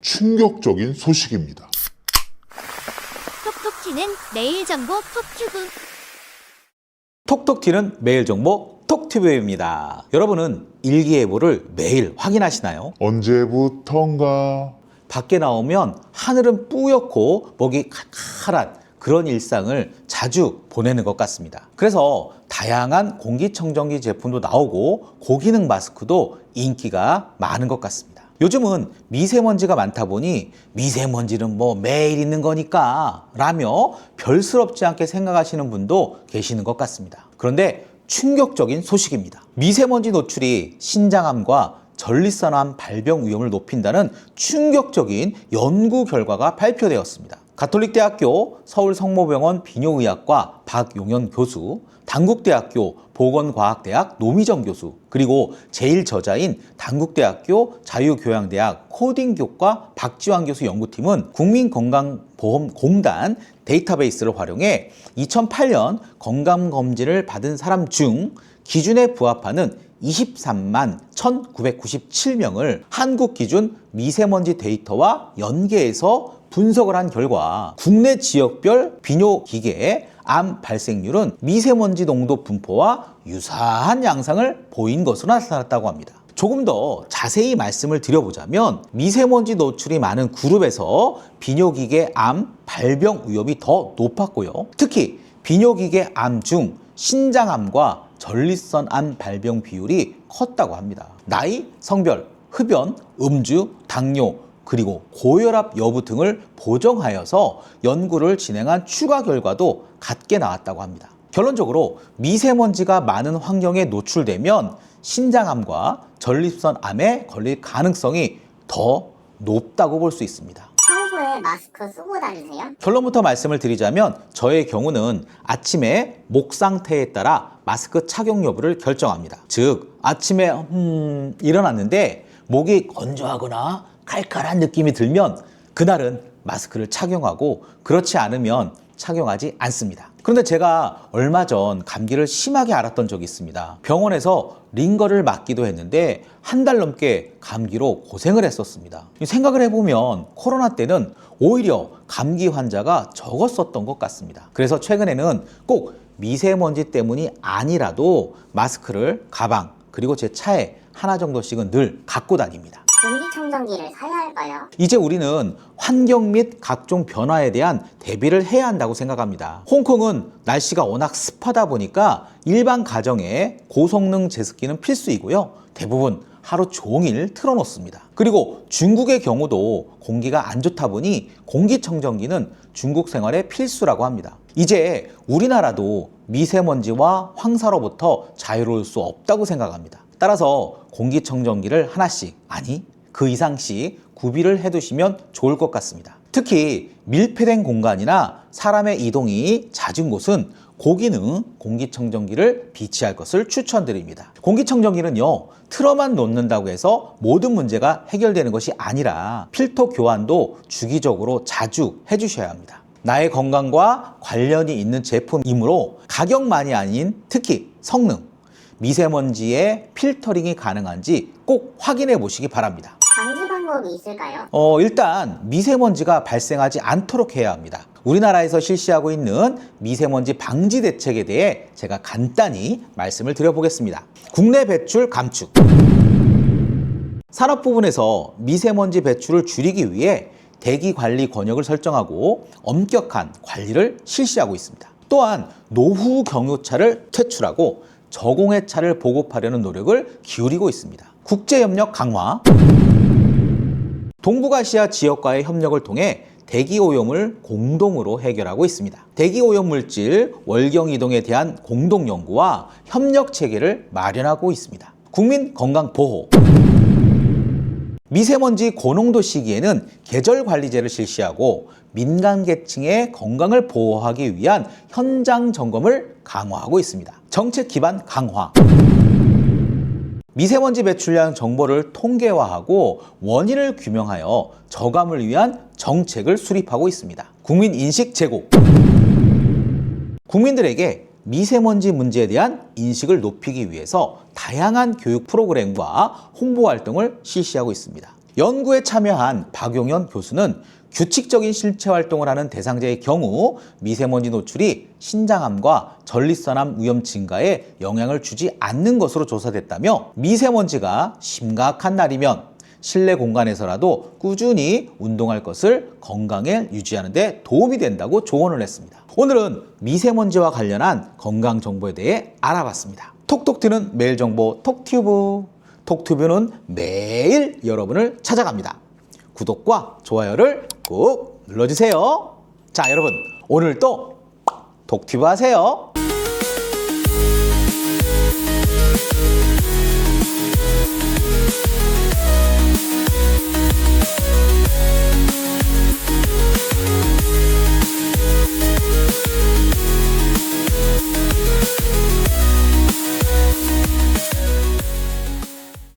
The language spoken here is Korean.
충격적인 소식입니다. 톡톡 튀는 매일 정보 톡튜브. 톡톡 튀는 매일 정보 톡튜브입니다. 여러분은 일기예보를 매일 확인하시나요? 언제부턴가 밖에 나오면 하늘은 뿌옇고 목이 칼칼한 그런 일상을 자주 보내는 것 같습니다. 그래서 다양한 공기청정기 제품도 나오고 고기능 마스크도 인기가 많은 것 같습니다. 요즘은 미세먼지가 많다 보니 미세먼지는 뭐 매일 있는 거니까 라며 별스럽지 않게 생각하시는 분도 계시는 것 같습니다. 그런데 충격적인 소식입니다. 미세먼지 노출이 신장암과 전립선암 발병 위험을 높인다는 충격적인 연구 결과가 발표되었습니다. 가톨릭대학교 서울성모병원 비뇨의학과 박용현 교수, 단국대학교 보건과학대학 노미정 교수, 그리고 제1저자인 단국대학교 자유교양대학 코딩교과 박지환 교수 연구팀은 국민건강보험공단 데이터베이스를 활용해 2008년 건강검진을 받은 사람 중 기준에 부합하는 23만 1997명을 한국 기준 미세먼지 데이터와 연계해서 분석을 한 결과 국내 지역별 비뇨기계의 암 발생률은 미세먼지 농도 분포와 유사한 양상을 보인 것으로 나타났다고 합니다. 조금 더 자세히 말씀을 드려보자면 미세먼지 노출이 많은 그룹에서 비뇨기계 암 발병 위험이 더 높았고요. 특히 비뇨기계 암 중 신장암과 전립선암 발병 비율이 컸다고 합니다. 나이, 성별, 흡연, 음주, 당뇨, 그리고 고혈압 여부 등을 보정하여서 연구를 진행한 추가 결과도 같게 나왔다고 합니다. 결론적으로 미세먼지가 많은 환경에 노출되면 신장암과 전립선암에 걸릴 가능성이 더 높다고 볼 수 있습니다. 평소에 마스크 쓰고 다니세요? 결론부터 말씀을 드리자면 저의 경우는 아침에 목 상태에 따라 마스크 착용 여부를 결정합니다. 즉 아침에 일어났는데 목이 건조하거나 칼칼한 느낌이 들면 그날은 마스크를 착용하고 그렇지 않으면 착용하지 않습니다. 그런데 제가 얼마 전 감기를 심하게 앓았던 적이 있습니다. 병원에서 링거를 맞기도 했는데 한 달 넘게 감기로 고생을 했었습니다. 생각을 해보면 코로나 때는 오히려 감기 환자가 적었었던 것 같습니다. 그래서 최근에는 꼭 미세먼지 때문이 아니라도 마스크를 가방 그리고 제 차에 하나 정도씩은 늘 갖고 다닙니다. 공기청정기를 사야 할까요? 이제 우리는 환경 및 각종 변화에 대한 대비를 해야 한다고 생각합니다. 홍콩은 날씨가 워낙 습하다 보니까 일반 가정에 고성능 제습기는 필수이고요. 대부분 하루 종일 틀어놓습니다. 그리고 중국의 경우도 공기가 안 좋다 보니 공기청정기는 중국 생활의 필수라고 합니다. 이제 우리나라도 미세먼지와 황사로부터 자유로울 수 없다고 생각합니다. 따라서 공기청정기를 하나씩, 아니 그 이상씩 구비를 해두시면 좋을 것 같습니다. 특히 밀폐된 공간이나 사람의 이동이 잦은 곳은 고기능 공기청정기를 비치할 것을 추천드립니다. 공기청정기는요, 틀어만 놓는다고 해서 모든 문제가 해결되는 것이 아니라 필터 교환도 주기적으로 자주 해주셔야 합니다. 나의 건강과 관련이 있는 제품이므로 가격만이 아닌 특히 성능, 미세먼지의 필터링이 가능한지 꼭 확인해 보시기 바랍니다. 방지 방법이 있을까요? 일단 미세먼지가 발생하지 않도록 해야 합니다. 우리나라에서 실시하고 있는 미세먼지 방지 대책에 대해 제가 간단히 말씀을 드려보겠습니다. 국내 배출 감축. 산업 부분에서 미세먼지 배출을 줄이기 위해 대기 관리 권역을 설정하고 엄격한 관리를 실시하고 있습니다. 또한 노후 경유차를 퇴출하고 저공해 차를 보급하려는 노력을 기울이고 있습니다. 국제협력 강화, 동북아시아 지역과의 협력을 통해 대기오염을 공동으로 해결하고 있습니다. 대기오염 물질 월경 이동에 대한 공동 연구와 협력 체계를 마련하고 있습니다. 국민 건강 보호, 미세먼지 고농도 시기에는 계절관리제를 실시하고 민간계층의 건강을 보호하기 위한 현장 점검을 강화하고 있습니다. 정책 기반 강화, 미세먼지 배출량 정보를 통계화하고 원인을 규명하여 저감을 위한 정책을 수립하고 있습니다. 국민 인식 제고, 국민들에게 미세먼지 문제에 대한 인식을 높이기 위해서 다양한 교육 프로그램과 홍보 활동을 실시하고 있습니다. 연구에 참여한 박용현 교수는 규칙적인 실체 활동을 하는 대상자의 경우 미세먼지 노출이 신장암과 전립선암 위험 증가에 영향을 주지 않는 것으로 조사됐다며, 미세먼지가 심각한 날이면 실내 공간에서라도 꾸준히 운동할 것을 건강을 유지하는 데 도움이 된다고 조언을 했습니다. 오늘은 미세먼지와 관련한 건강 정보에 대해 알아봤습니다. 톡톡 튀는 매일 정보 톡튜브. 톡튜브는 매일 여러분을 찾아갑니다. 구독과 좋아요를 꾹 눌러주세요. 자, 여러분, 오늘도 톡튜브 하세요.